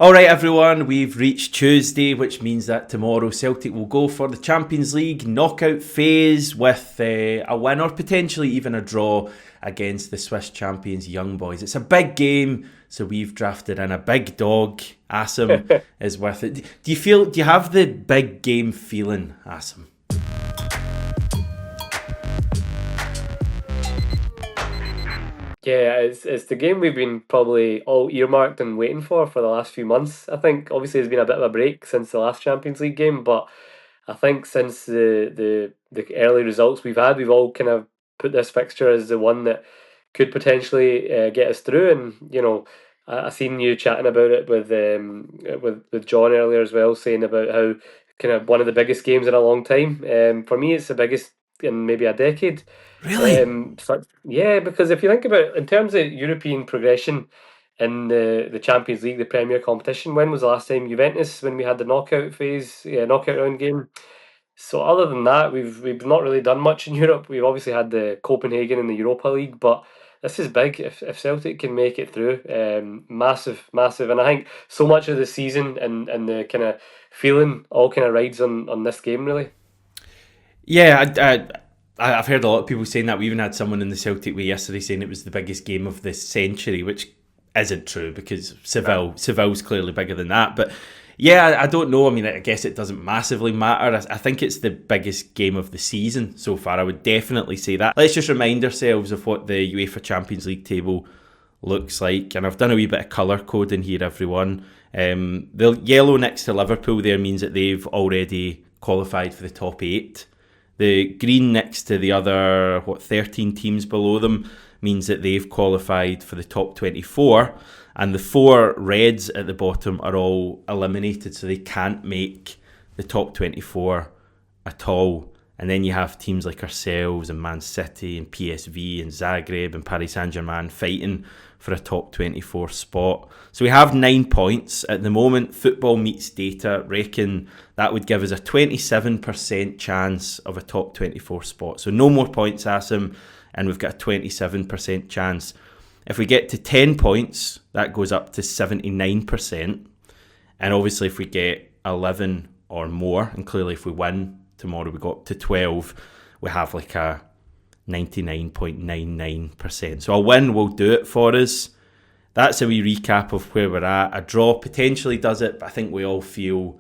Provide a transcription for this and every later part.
All right, everyone, we've reached Tuesday, which means that tomorrow Celtic will go for the Champions League knockout phase with a win or potentially even a draw against the Swiss champions Young Boys. It's a big game, so we've drafted in a big dog. Asim is with it. Do you have the big game feeling, Asim? Yeah, it's the game we've been probably all earmarked and waiting for the last few months. I think obviously there's been a bit of a break since the last Champions League game, but I think since the early results we've had, we've all kind of put this fixture as the one that could potentially get us through. And I seen you chatting about it with John earlier as well, saying about how kind of one of the biggest games in a long time. For me, it's the biggest in maybe a decade. Really? Yeah, because if you think about it, in terms of European progression in the Champions League, the Premier competition, when was the last time Juventus when we had the knockout phase, knockout round game? So other than that, we've not really done much in Europe. We've obviously had the Copenhagen in the Europa League, but this is big. If Celtic can make it through, massive, massive, and I think so much of the season and the kind of feeling all kind of rides on this game really. Yeah, I've heard a lot of people saying that. We even had someone in the Celtic way yesterday saying it was the biggest game of the century, which isn't true because Seville's clearly bigger than that. But yeah, I don't know. I mean, I guess it doesn't massively matter. I think it's the biggest game of the season so far. I would definitely say that. Let's just remind ourselves of what the UEFA Champions League table looks like. And I've done a wee bit of colour coding here, everyone. The yellow next to Liverpool there means that they've already qualified for the top 8. The green next to the other, 13 teams below them means that they've qualified for the top 24. And the 4 reds at the bottom are all eliminated, so they can't make the top 24 at all. And then you have teams like ourselves and Man City and PSV and Zagreb and Paris Saint-Germain fighting for a top 24 spot. So we have 9 points. At the moment, Football Meets Data reckon that would give us a 27% chance of a top 24 spot. So no more points, Asim, and we've got a 27% chance. If we get to 10 points, that goes up to 79%. And obviously if we get 11 or more, and clearly if we win tomorrow we got up to 12, we have like a 99.99%. So a win will do it for us. That's a wee recap of where we're at. A draw potentially does it, but I think we all feel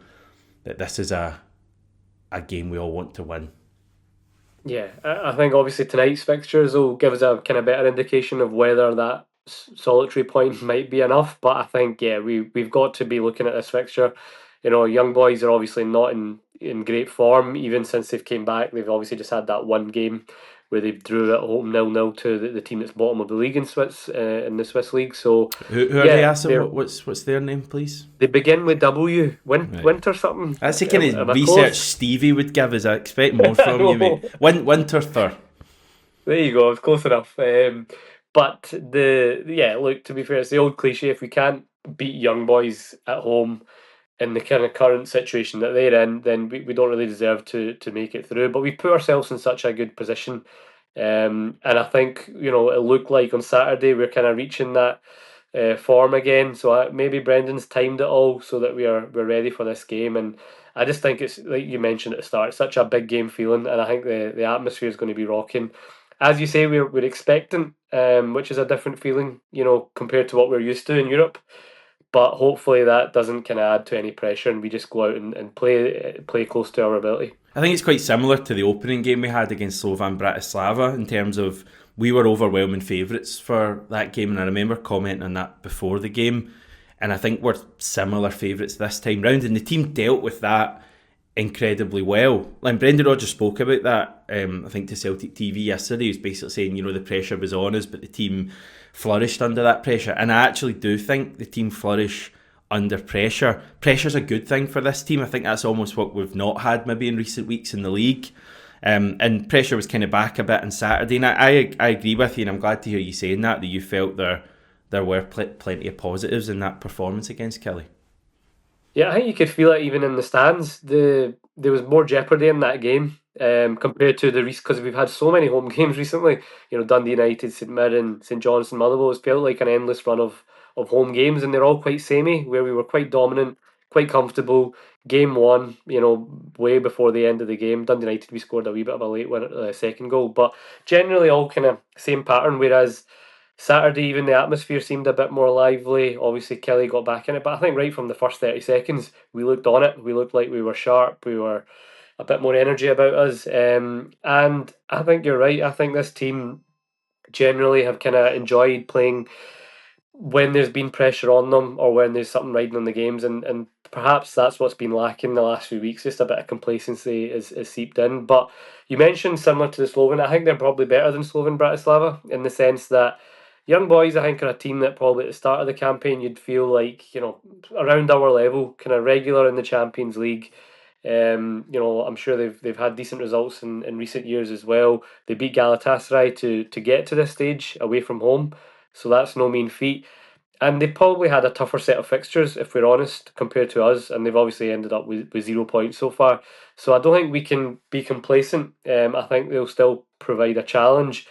that this is a game we all want to win. Yeah, I think obviously tonight's fixtures will give us a kind of better indication of whether that solitary point might be enough. But I think we've got to be looking at this fixture. Young boys are obviously not in great form even since they've came back. They've obviously just had that one game where they drew at home 0-0 to the team that's bottom of the league in the Swiss league. So Who are they, yeah, Asim? What's their name, please? they begin with W. Right. Winter something. That's the kind Am of I research close? Stevie would give us. I expect more I from you, mate. know. Winterthur. There you go. It's close enough. But look. To be fair, it's the old cliche. If we can't beat young boys at home in the kind of current situation that they're in, then we don't really deserve to make it through. But we put ourselves in such a good position, and I think it looked like on Saturday we're kind of reaching that form again. So maybe Brendan's timed it all so that we're ready for this game. And I just think it's like you mentioned at the start, such a big game feeling, and I think the atmosphere is going to be rocking. As you say, we're expectant, which is a different feeling, compared to what we're used to in Europe. But hopefully that doesn't kind of add to any pressure, and we just go out and play close to our ability. I think it's quite similar to the opening game we had against Slovan Bratislava in terms of we were overwhelming favourites for that game, and I remember commenting on that before the game. And I think we're similar favourites this time round, and the team dealt with that incredibly well. Like Brendan Rodgers spoke about that, I think to Celtic TV yesterday. He was basically saying, the pressure was on us, but the team flourished under that pressure. And I actually do think the team flourish under pressure. Pressure's a good thing for this team. I think that's almost what we've not had maybe in recent weeks in the league. And pressure was kind of back a bit on Saturday. And I agree with you, and I'm glad to hear you saying that you felt there were plenty of positives in that performance against Kelly. Yeah, I think you could feel it even in the stands. There was more jeopardy in that game compared to the recent, because we've had so many home games recently. Dundee United, St Mirren, St Johnstone, Motherwell. It's felt like an endless run of of home games, and they're all quite samey, where we were quite dominant, quite comfortable. Game one, way before the end of the game, Dundee United, we scored a wee bit of a late winner, second goal, but generally all kind of same pattern. Whereas Saturday, even the atmosphere seemed a bit more lively. Obviously, Kelly got back in it, but I think right from the first 30 seconds, we looked on it. We looked like we were sharp. We were a bit more energy about us. And I think you're right. I think this team generally have kind of enjoyed playing when there's been pressure on them or when there's something riding on the games, and perhaps that's what's been lacking the last few weeks. Just a bit of complacency is seeped in. But you mentioned similar to the Slovan. I think they're probably better than Slovan Bratislava in the sense that young boys, I think, are a team that probably at the start of the campaign you'd feel like, around our level, kind of regular in the Champions League. I'm sure they've had decent results in recent years as well. They beat Galatasaray to get to this stage away from home, so that's no mean feat. And they probably had a tougher set of fixtures, if we're honest, compared to us. And they've obviously ended up with 0 points so far. So I don't think we can be complacent. I think they'll still provide a challenge.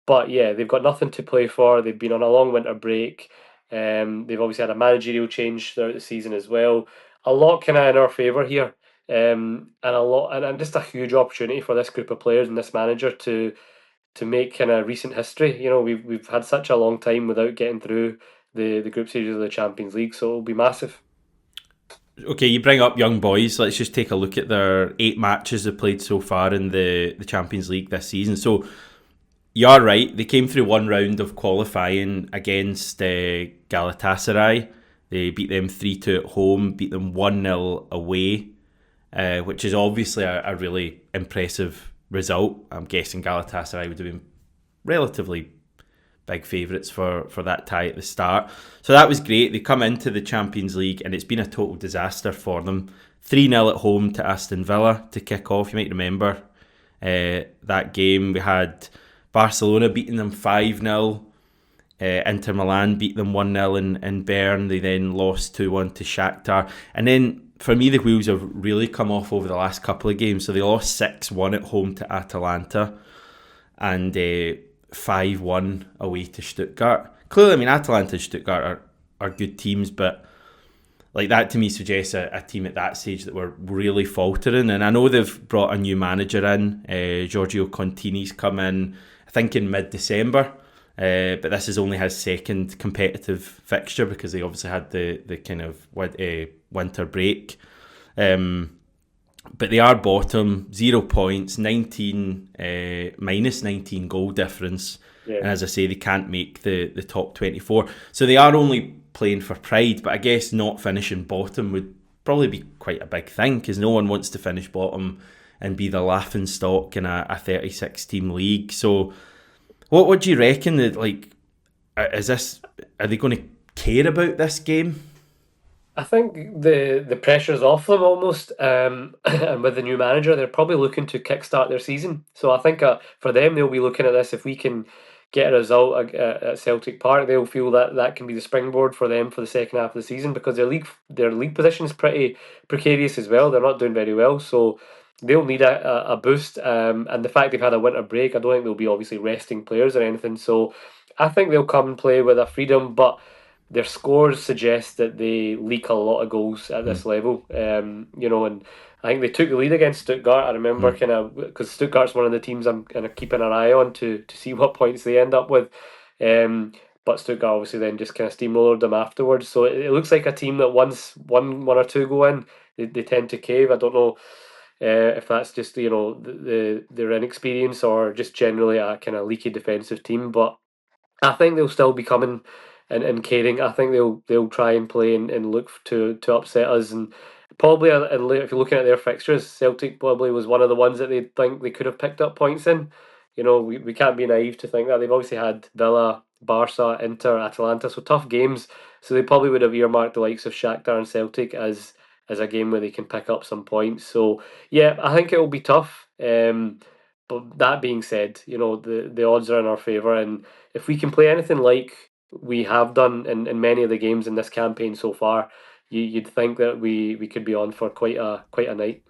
But yeah, they've got nothing to play for. They've been on a long winter break. They've obviously had a managerial change throughout the season as well. A lot kind of in our favour here, and a lot, and just a huge opportunity for this group of players and this manager to make kind of recent history. We've had such a long time without getting through the group stages of the Champions League, so it'll be massive. Okay, you bring up young boys. Let's just take a look at their 8 matches they've played so far in the Champions League this season. So you're right. They came through one round of qualifying against Galatasaray. They beat them 3-2 at home, beat them 1-0 away, which is obviously a really impressive result. I'm guessing Galatasaray would have been relatively big favourites for that tie at the start. So that was great. They come into the Champions League and it's been a total disaster for them. 3-0 at home to Aston Villa to kick off. You might remember that game. We had Barcelona beating them 5-0. Inter Milan beat them 1-0 in Bern. They then lost 2-1 to Shakhtar. And then for me, the wheels have really come off over the last couple of games. So they lost 6-1 at home to Atalanta and 5-1 away to Stuttgart. Clearly, I mean, Atalanta and Stuttgart are good teams, but like that to me suggests a team at that stage that were really faltering. And I know they've brought a new manager in. Giorgio Contini's come in, I think, in mid-December. But this is only his second competitive fixture because they obviously had the kind of winter break. But they are bottom, 0 points, minus 19 goal difference. Yeah. And as I say, they can't make the top 24. So they are only playing for pride, but I guess not finishing bottom would probably be quite a big thing because no one wants to finish bottom and be the laughing stock in a 36-team league. So what do you reckon? That are they going to care about this game? I think the pressure's off them almost, and with the new manager, they're probably looking to kickstart their season. So I think for them, they'll be looking at this. If we can get a result at Celtic Park, they'll feel that can be the springboard for them for the second half of the season because their league position is pretty precarious as well. They're not doing very well, so they'll need a boost. And the fact they've had a winter break, I don't think they'll be obviously resting players or anything. So I think they'll come and play with a freedom, but their scores suggest that they leak a lot of goals at this level. And I think they took the lead against Stuttgart. I remember kind of because Stuttgart's one of the teams I'm kind of keeping an eye on to see what points they end up with. But Stuttgart obviously then just kind of steamrolled them afterwards. So it looks like a team that once one or two go in, they tend to cave. I don't know if that's just their inexperience or just generally a kind of leaky defensive team. But I think they'll still be coming and caring. I think they'll try and play and look to upset us. And probably if you're looking at their fixtures, Celtic probably was one of the ones that they think they could have picked up points in. We can't be naive to think that. They've obviously had Villa, Barca, Inter, Atalanta, so tough games. So they probably would have earmarked the likes of Shakhtar and Celtic as a game where they can pick up some points. So yeah, I think it will be tough. But that being said, the odds are in our favour, and if we can play anything like we have done in many of the games in this campaign so far, you'd think that we could be on for quite a night.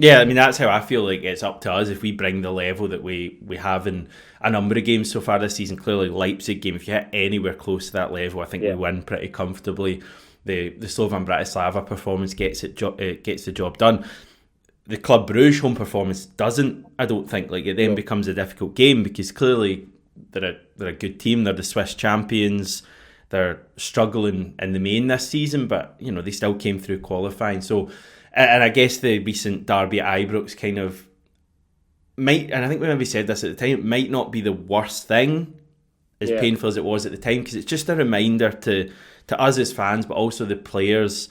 Yeah, I mean that's how I feel like it's up to us if we bring the level that we have in a number of games so far this season. Clearly, Leipzig game, if you hit anywhere close to that level, I think we Yeah, win pretty comfortably. The Slovan Bratislava performance gets the job done. The Club Brugge home performance doesn't. I don't think like it then no, becomes a difficult game because clearly they're a good team. They're the Swiss champions. They're struggling in the main this season, but they still came through qualifying. So, and I guess the recent derby at Ibrox kind of might, and I think we maybe said this at the time, it might not be the worst thing, as yeah, painful as it was at the time, because it's just a reminder to us as fans, but also the players.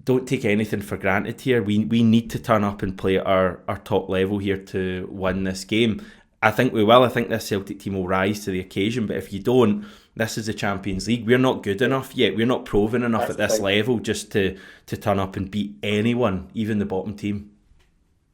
Don't take anything for granted here. We need to turn up and play at our top level here to win this game. I think we will. I think this Celtic team will rise to the occasion. But if you don't, this is the Champions League. We're not good enough yet. We're not proven enough that's at the this thing. level just to turn up and beat anyone, even the bottom team.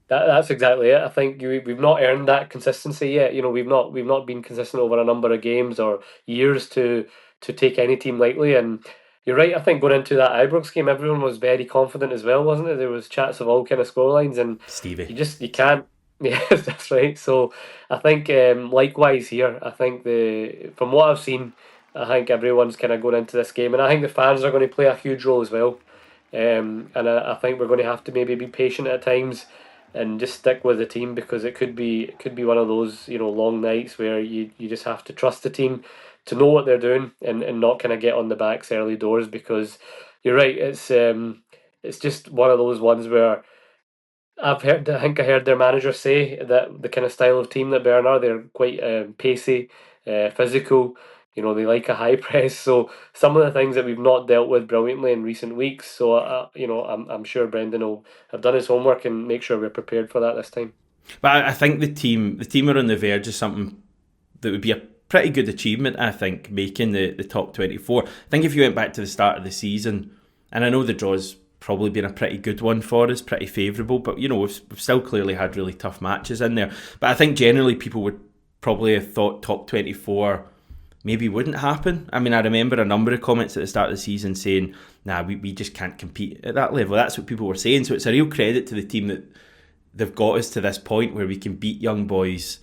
That's exactly it. I think we've not earned that consistency yet. We've not been consistent over a number of games or years to take any team lightly. And you're right. I think going into that Ibrox game, everyone was very confident as well, wasn't it? There was chats of all kind of scorelines, and Stevie. you can't. Yes, that's right. So I think likewise here. I think the from what I've seen, I think everyone's kind of going into this game, and I think the fans are going to play a huge role as well. And I think we're going to have to maybe be patient at times and just stick with the team because it could be one of those long nights where you just have to trust the team to know what they're doing and not kind of get on the backs early doors because you're right, it's just one of those ones where I think I heard their manager say that the kind of style of team that Bern are, they're quite pacey, physical. They like a high press. So some of the things that we've not dealt with brilliantly in recent weeks. So I'm sure Brendan will have done his homework and make sure we're prepared for that this time. But I think the team are on the verge of something that would be a pretty good achievement, I think, making the top 24. I think if you went back to the start of the season, and I know the draw's probably been a pretty good one for us, pretty favourable, but we've still clearly had really tough matches in there. But I think generally people would probably have thought top 24 maybe wouldn't happen. I mean, I remember a number of comments at the start of the season saying, nah, we just can't compete at that level. That's what people were saying. So it's a real credit to the team that they've got us to this point where we can beat young boys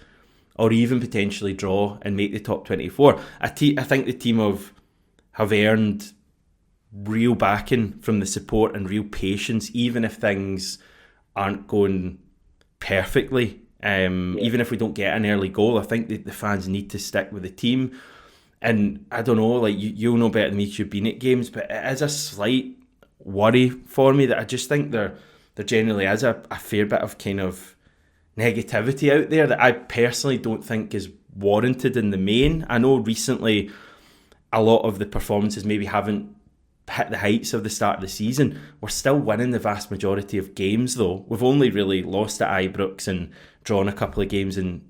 or even potentially draw and make the top 24. I think the team have earned real backing from the support and real patience, even if things aren't going perfectly. Yeah, Even if we don't get an early goal, I think the fans need to stick with the team. And I don't know, like you'll know better than me 'cause you've been at games, but it is a slight worry for me that I just think there generally is a fair bit of kind of negativity out there that I personally don't think is warranted in the main. I know recently a lot of the performances maybe haven't hit the heights of the start of the season. We're still winning the vast majority of games though. We've only really lost at Ibrox and drawn a couple of games in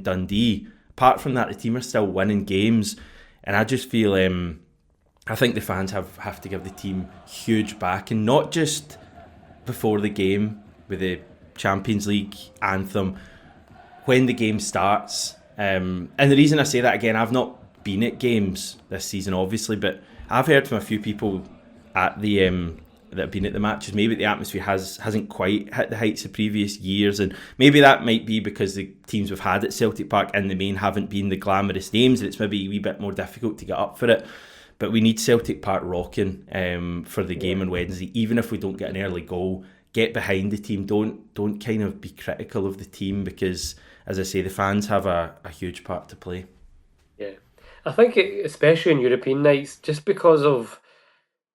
Dundee. Apart from that, the team are still winning games. And I just feel I think the fans have to give the team huge backing, not just before the game with the Champions League anthem, when the game starts. And the reason I say that again, I've not been at games this season, obviously, but I've heard from a few people at the that have been at the matches. Maybe the atmosphere hasn't quite hit the heights of previous years, and maybe that might be because the teams we've had at Celtic Park in the main haven't been the glamorous names, and it's maybe a wee bit more difficult to get up for it. But we need Celtic Park rocking for the yeah. game on Wednesday, even if we don't get an early goal. Get behind the team. Don't kind of be critical of the team because, as I say, the fans have a huge part to play. Yeah. I think especially in European nights, just because of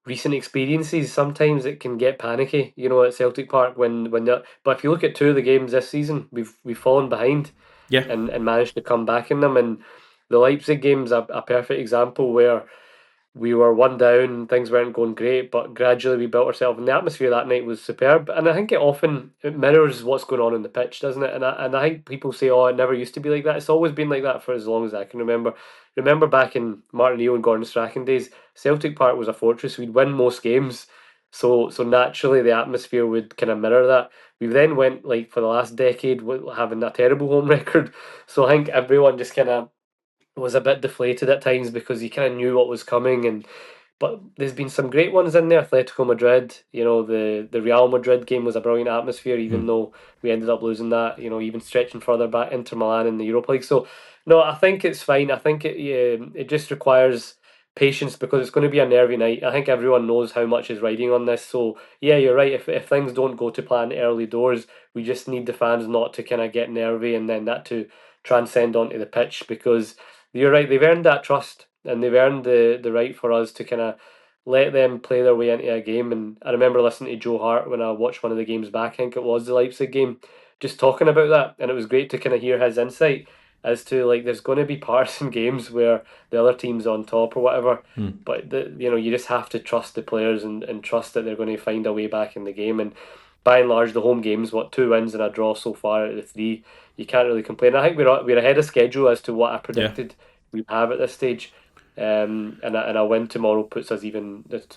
recent experiences, sometimes it can get panicky, at Celtic Park when but if you look at two of the games this season, we've fallen behind Yeah, and managed to come back in them. And the Leipzig game's a perfect example where we were one down, things weren't going great, but gradually we built ourselves, and the atmosphere that night was superb. And I think it mirrors what's going on in the pitch, doesn't it? And I think people say, "Oh, it never used to be like that." It's always been like that for as long as I can remember. Remember back in Martin Neal and Gordon Strachan days, Celtic Park was a fortress. We'd win most games, so naturally the atmosphere would kind of mirror that. We then went like for the last decade having a terrible home record, so I think everyone just kind of was a bit deflated at times because you kind of knew what was coming. And But there's been some great ones in there. Atletico Madrid, the Real Madrid game was a brilliant atmosphere, even Hmm. though we ended up losing that. Even stretching further back, Inter Milan in the Europa League. So no, I think it's fine. I think it just requires patience because it's going to be a nervy night. I think everyone knows how much is riding on this. So yeah, you're right. If things don't go to plan early doors, we just need the fans not to kind of get nervy and then that to transcend onto the pitch because you're right. They've earned that trust and they've earned the right for us to kind of let them play their way into a game. And I remember listening to Joe Hart when I watched one of the games back. I think it was the Leipzig game, just talking about that, and it was great to kind of hear his insight as to like there's going to be parts in games where the other team's on top or whatever. Hmm. But you just have to trust the players and trust that they're going to find a way back in the game. And by and large, the home games, what 2 wins and a draw so far out of the three, you can't really complain. I think we're ahead of schedule as to what I Yeah. predicted we have at this stage. And a win tomorrow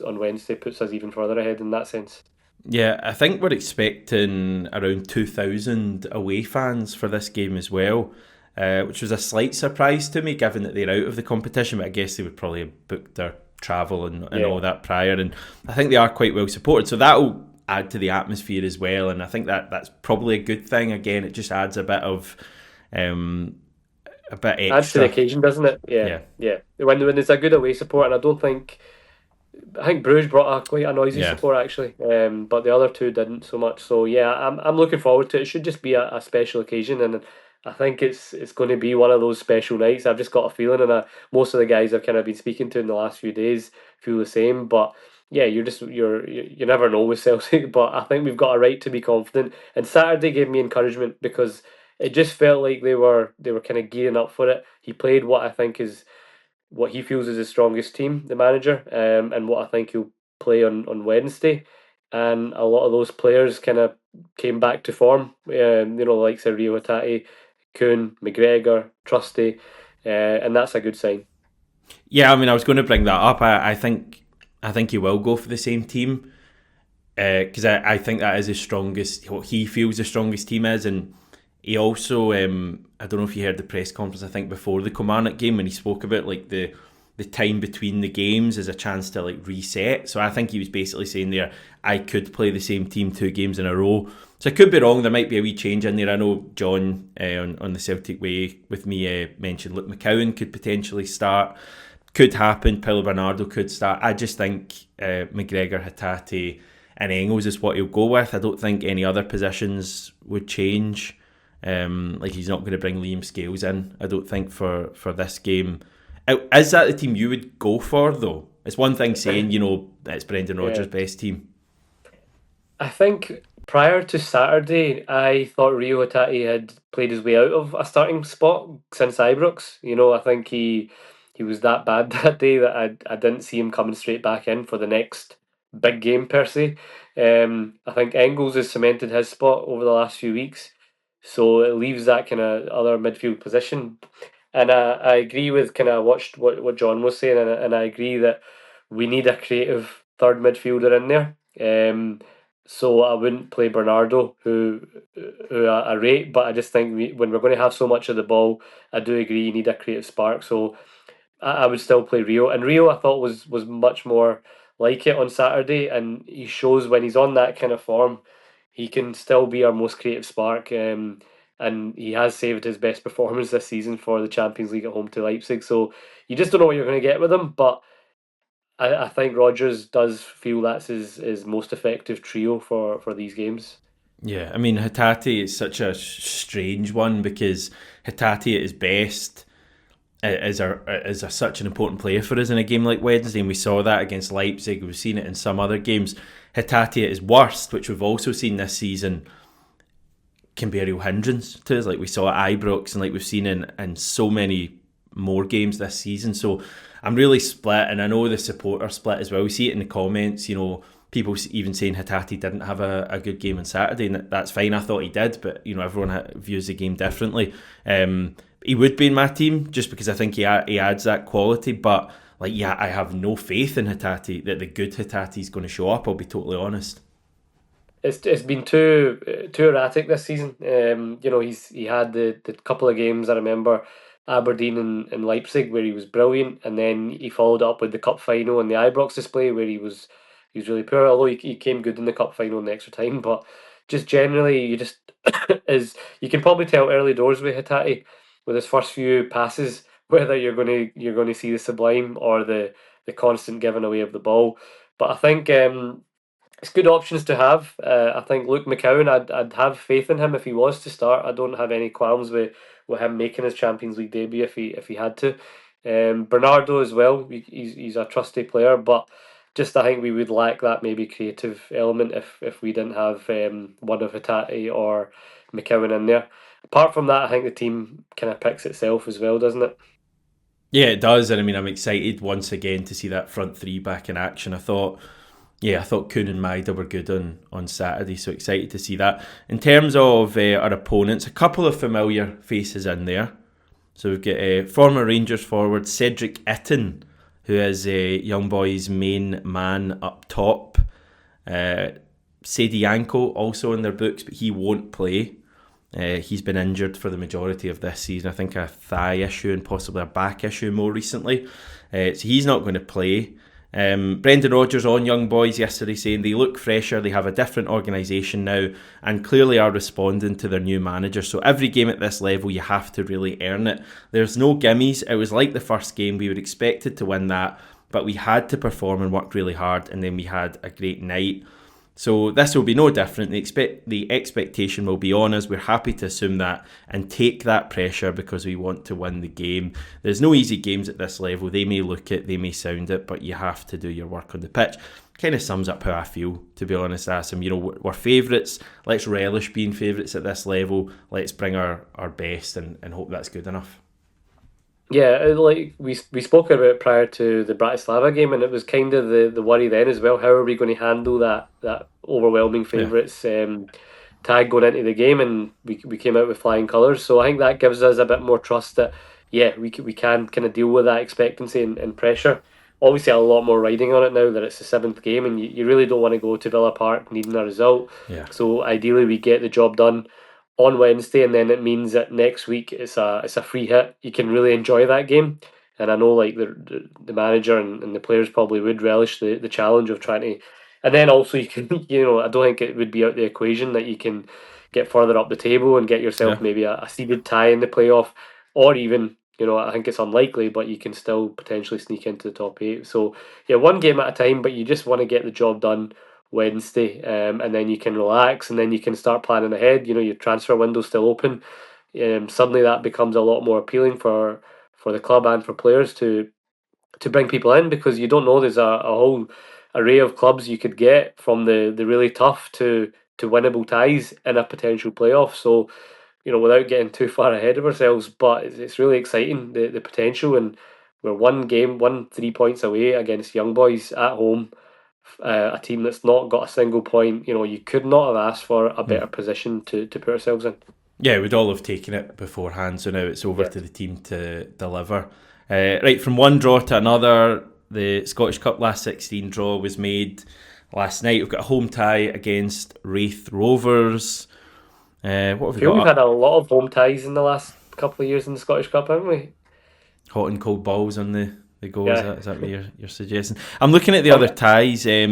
on Wednesday puts us even further ahead in that sense. Yeah, I think we're expecting around 2,000 away fans for this game as well, which was a slight surprise to me given that they're out of the competition, but I guess they would probably have booked their travel and Yeah, all that prior, and I think they are quite well supported, so that'll add to the atmosphere as well, and I think that's probably a good thing. Again, it just adds um, a bit adds to the extra. occasion, doesn't it? Yeah, Yeah, yeah. When there's a good away support, and I think Bruges brought a quite a noisy yeah. support actually, but the other two didn't so much. So yeah, I'm looking forward to it. It should just be a special occasion, and I think it's going to be one of those special nights. I've just got a feeling, and most of the guys I've kind of been speaking to in the last few days feel the same. But yeah, you never know with Celtic, but I think we've got a right to be confident. And Saturday gave me encouragement because it just felt like they were kind of gearing up for it. He played what he feels is his strongest team, the manager, and what I think he'll play on Wednesday. And a lot of those players kind of came back to form, like Rio Hatate, Kuhn, McGregor, Trusty, and that's a good sign. Yeah, I mean, I was going to bring that up. I think he will go for the same team because I think that is his strongest. What he feels the strongest team is, and he also I don't know if you heard the press conference. I think before the Kilmarnock game when he spoke about like the time between the games as a chance to like reset. So I think he was basically saying there I could play the same team 2 games in a row. So I could be wrong. There might be a wee change in there. I know John on the Celtic Way with me mentioned Luke McCowan could potentially start. Could happen. Paulo Bernardo could start. I just think McGregor, Hatate, and Engels is what he'll go with. I don't think any other positions would change. Like he's not going to bring Liam Scales in. I don't think for this game. Is that the team you would go for though? It's one thing saying it's Brendan Yeah. Rodgers' best team. I think prior to Saturday, I thought Rio Hatate had played his way out of a starting spot since Ibrox. I think he was that bad that day that I didn't see him coming straight back in for the next big game per se. I think Engels has cemented his spot over the last few weeks, so it leaves that kind of other midfield position. And I agree with kind of watched what John was saying, and I agree that we need a creative third midfielder in there. So I wouldn't play Bernardo, who I rate, but I just think when we're going to have so much of the ball, I do agree you need a creative spark. So I would still play Rio, and Rio I thought was much more like it on Saturday, and he shows when he's on that kind of form, he can still be our most creative spark. And he has saved his best performance this season for the Champions League at home to Leipzig. So you just don't know what you're going to get with him, but I think Rodgers does feel that's his most effective trio for these games. Yeah, I mean Hatate is such a strange one because Hatate at his best is such an important player for us in a game like Wednesday, and we saw that against Leipzig. We've seen it in some other games. Hatate at his worst, which we've also seen this season, can be a real hindrance to us. Like we saw at Ibrox, and like we've seen in so many more games this season. So I'm really split, and I know the supporter split as well. We see it in the comments. People even saying Hatate didn't have a good game on Saturday, and that's fine. I thought he did, but everyone views the game differently. He would be in my team just because I think he adds that quality. But I have no faith in Hatate that the good Hatate is going to show up. I'll be totally honest. It's been too erratic this season. He had the couple of games I remember Aberdeen and Leipzig, where he was brilliant, and then he followed up with the cup final and the Ibrox display, where he was really poor. Although he came good in the cup final in the extra time, but just generally, you just is you can probably tell early doors with Hatate with his first few passes whether you're going to see the sublime or the constant giving away of the ball. But I think it's good options to have. I think Luke McCowan, I'd have faith in him if he was to start. I don't have any qualms with him making his Champions League debut if he had to. Bernardo as well. He's a trusty player, but just I think we would lack that maybe creative element if we didn't have one of Hatate or McCowan in there. Apart from that, I think the team kind of picks itself as well, doesn't it? Yeah, it does, and I mean, I'm excited once again to see that front three back in action. I thought Kuhn and Maida were good on Saturday, so excited to see that. In terms of our opponents, a couple of familiar faces in there. So we've got former Rangers forward Cedric Itten, who is Young Boys' main man up top. Sedianko also in their books, but he won't play. He's been injured for the majority of this season. I think a thigh issue and possibly a back issue more recently. So he's not going to play. Brendan Rodgers on Young Boys yesterday saying they look fresher, they have a different organisation now, and clearly are responding to their new manager. So every game at this level, you have to really earn it. There's no gimmies. It was like the first game. We were expected to win that, but we had to perform and work really hard, and then we had a great night. So this will be no different. The expectation will be on us. We're happy to assume that and take that pressure because we want to win the game. There's no easy games at this level. They may look it, they may sound it, but you have to do your work on the pitch. Kind of sums up how I feel, to be honest, Asim. We're favourites. Let's relish being favourites at this level. Let's bring our best and hope that's good enough. Yeah, like we spoke about it prior to the Bratislava game, and it was kind of the worry then as well. How are we going to handle that overwhelming Yeah. favourites tag going into the game? And we came out with flying colours, so I think that gives us a bit more trust that we can kind of deal with that expectancy and pressure. Obviously, a lot more riding on it now that it's the seventh game, and you really don't want to go to Villa Park needing a result. Yeah. So ideally, we get the job done on Wednesday, and then it means that next week it's a free hit. You can really enjoy that game, and I know like the manager and the players probably would relish the challenge of trying to. And then also you can I don't think it would be out the equation that you can get further up the table and get yourself Yeah. maybe a seeded tie in the playoff, or even I think it's unlikely, but you can still potentially sneak into the top eight. So yeah, one game at a time, but you just want to get the job done Wednesday, and then you can relax, and then you can start planning ahead. Your transfer window's still open. Suddenly that becomes a lot more appealing for the club and for players to bring people in, because you don't know, there's a whole array of clubs you could get, from the really tough to winnable ties in a potential playoff. So without getting too far ahead of ourselves, but it's really exciting, the potential, and we're one 3 points away against Young Boys at home, a team that's not got a single point. You could not have asked for a better position to put ourselves in. Yeah, we'd all have taken it beforehand, so now it's over Yeah. to the team to deliver. Right, from one draw to another, the Scottish Cup last 16 draw was made last night. We've got a home tie against Wraith Rovers. What have I we feel got we've up? had a lot of home ties in the last couple of years in the Scottish Cup, haven't we? Hot and cold balls on the go. Is Yeah. that what you're suggesting? I'm looking at the Um, other ties. Ayr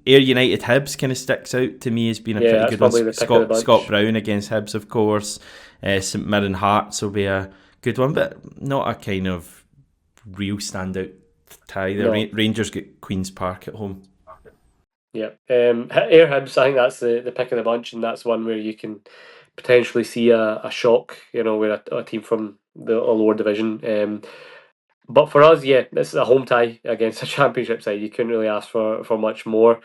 United Hibs kind of sticks out to me as being a yeah, pretty that's good one. probably the pick of the Scott bunch. Brown against Hibs, of course. St Mirren Hearts will be a good one, but not a kind of real standout tie. The No. Rangers get Queen's Park at home. Yeah. Air Hibs, I think that's the pick of the bunch, and that's one where you can potentially see a shock, where a team from a lower division. But for us, yeah, this is a home tie against a championship side. You couldn't really ask for much more.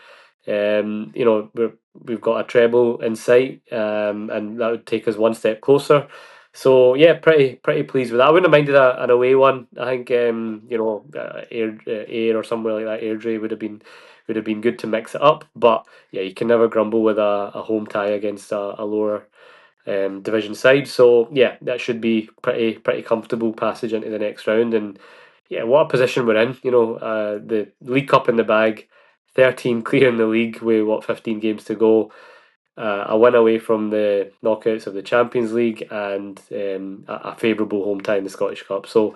We've got a treble in sight, and that would take us one step closer. So yeah, pretty pleased with that. I wouldn't have minded an away one. I think Ayr or somewhere like that, Airdrie would have been good to mix it up. But yeah, you can never grumble with a home tie against a lower division side. So yeah, that should be pretty comfortable passage into the next round. And yeah, what a position we're in. The League Cup in the bag, 13 clear in the league with 15 games to go. a win away from the knockouts of the Champions League, and a favourable home tie in the Scottish Cup. So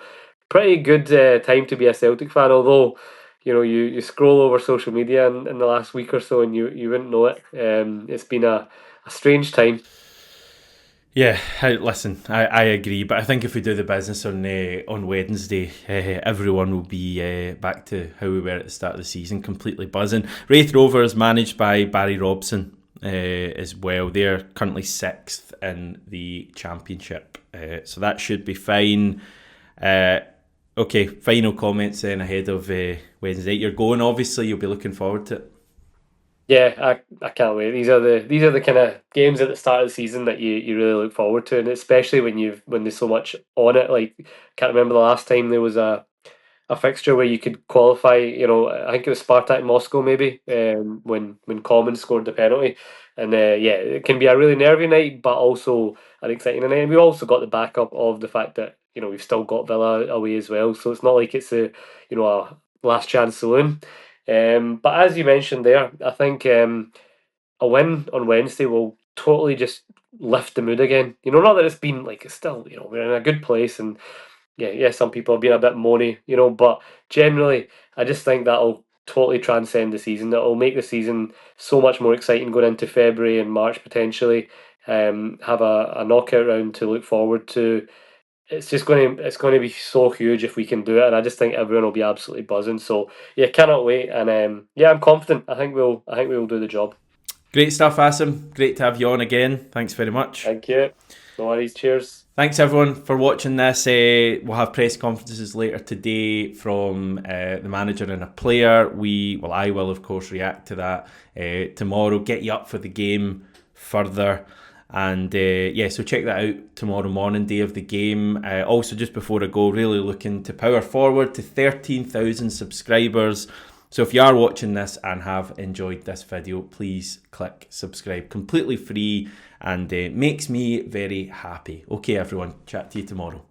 pretty good time to be a Celtic fan, although you scroll over social media in the last week or so and you wouldn't know it. It's been a strange time. Yeah, listen, I agree, but I think if we do the business on Wednesday, everyone will be back to how we were at the start of the season, completely buzzing. Wraith Rovers, managed by Barry Robson, as well. They're currently 6th in the Championship, so that should be fine. Okay, final comments then ahead of Wednesday. You're going, obviously, you'll be looking forward to it. Yeah, I can't wait. These are the kind of games at the start of the season that you really look forward to, and especially when there's so much on it. Like, can't remember the last time there was a fixture where you could qualify. I think it was Spartak Moscow maybe, when Common scored the penalty, and yeah, it can be a really nervy night, but also an exciting night. And we also got the backup of the fact that we've still got Villa away as well, so it's not like it's a last chance saloon. But as you mentioned there, I think a win on Wednesday will totally just lift the mood again. Not that it's been like, it's still, we're in a good place, and yeah, some people have been a bit moany, but generally, I just think that'll totally transcend the season. That'll make the season so much more exciting going into February and March potentially. Have a knockout round to look forward to. It's going to be so huge if we can do it, and I just think everyone will be absolutely buzzing. So yeah, cannot wait, and yeah, I'm confident. I think we'll do the job. Great stuff, Asim. Great to have you on again. Thanks very much. Thank you. No worries. Cheers. Thanks everyone for watching this. We'll have press conferences later today from the manager and a player. I will of course react to that tomorrow. Get you up for the game further. And so check that out tomorrow morning, day of the game. Also, just before I go, really looking to power forward to 13,000 subscribers. So if you are watching this and have enjoyed this video, please click subscribe, completely free, and makes me very happy. Okay everyone, chat to you tomorrow.